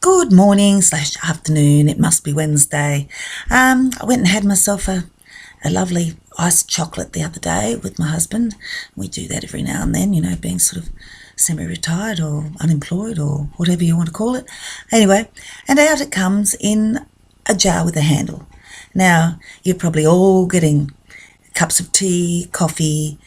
Good morning slash afternoon. It must be Wednesday. I went and had myself a lovely iced chocolate the other day with my husband. We do that every now and then, being sort of semi-retired or unemployed or whatever you want to call it. Anyway, and out it comes in a jar with a handle. Now, you're probably all getting cups of tea, coffee,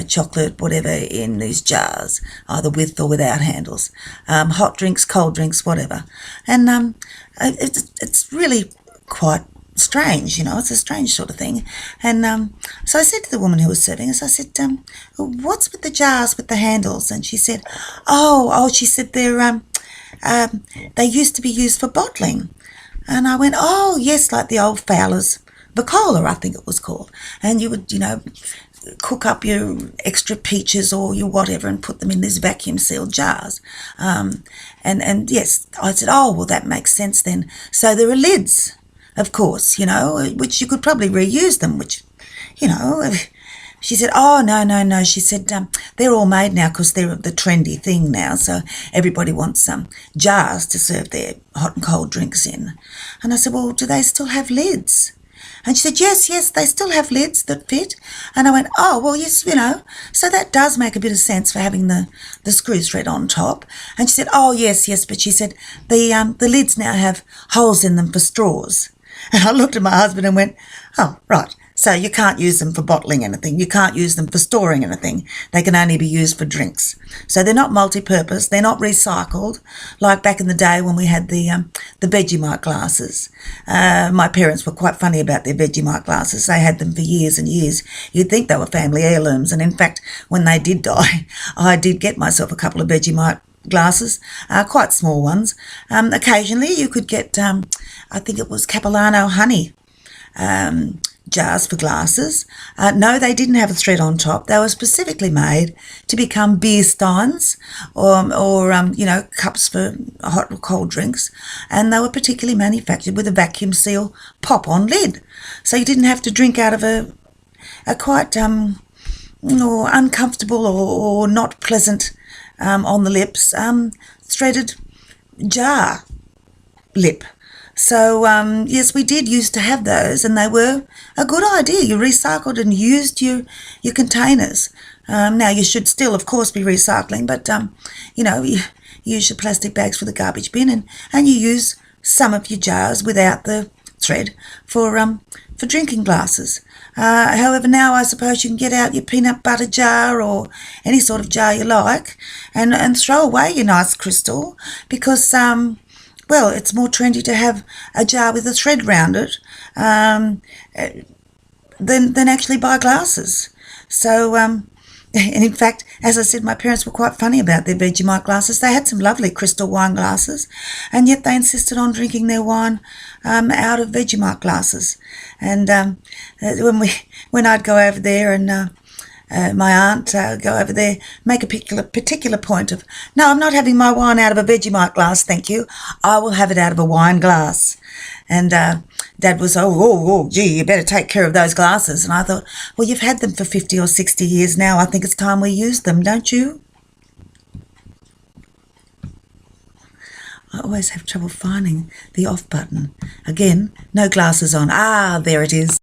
chocolate, whatever, in these jars, either with or without handles. Hot drinks, cold drinks, whatever. And it's really quite strange, it's a strange sort of thing. And so I said to the woman who was serving us, I said, what's with the jars with the handles? And she said, she said they used to be used for bottling. And I went, oh, yes, like the old Fowler's Bacola, I think it was called. And you would, cook up your extra peaches or your whatever and put them in these vacuum sealed jars. And yes, I said, oh, well, that makes sense then. So there are lids, of course, which you could probably reuse them, which, she said, oh, no. She said, they're all made now because they're the trendy thing now. So everybody wants jars to serve their hot and cold drinks in. And I said, well, do they still have lids? And she said, yes, they still have lids that fit. And I went, oh, well, yes, so that does make a bit of sense for having the screw thread on top. And she said, oh, yes, but she said the lids now have holes in them for straws. And I looked at my husband and went, oh, right. So you can't use them for bottling anything. You can't use them for storing anything. They can only be used for drinks. So they're not multi-purpose. They're not recycled, like back in the day when we had the Vegemite glasses. My parents were quite funny about their Vegemite glasses. They had them for years and years. You'd think they were family heirlooms. And in fact, when they did die, I did get myself a couple of Vegemite glasses, quite small ones. Occasionally you could get, I think it was Capilano honey, jars for glasses. No, they didn't have a thread on top. They were specifically made to become beer steins or cups for hot or cold drinks. And they were particularly manufactured with a vacuum seal pop-on lid. So you didn't have to drink out of a quite or uncomfortable or not pleasant on the lips threaded jar lip. So, yes, we did used to have those, and they were a good idea. You recycled and used your containers. Now, you should still, of course, be recycling, but, you use your plastic bags for the garbage bin, and you use some of your jars without the thread for drinking glasses. However, now I suppose you can get out your peanut butter jar or any sort of jar you like and throw away your nice crystal because well, it's more trendy to have a jar with a thread round it than actually buy glasses. So, and in fact, as I said, my parents were quite funny about their Vegemite glasses. They had some lovely crystal wine glasses, and yet they insisted on drinking their wine out of Vegemite glasses. And when I'd go over there and my aunt go over there, make a particular point of, no, I'm not having my wine out of a Vegemite glass, thank you. I will have it out of a wine glass. And Dad was, gee, you better take care of those glasses. And I thought, well, you've had them for 50 or 60 years now. I think it's time we use them, don't you? I always have trouble finding the off button. Again, no glasses on. Ah, there it is.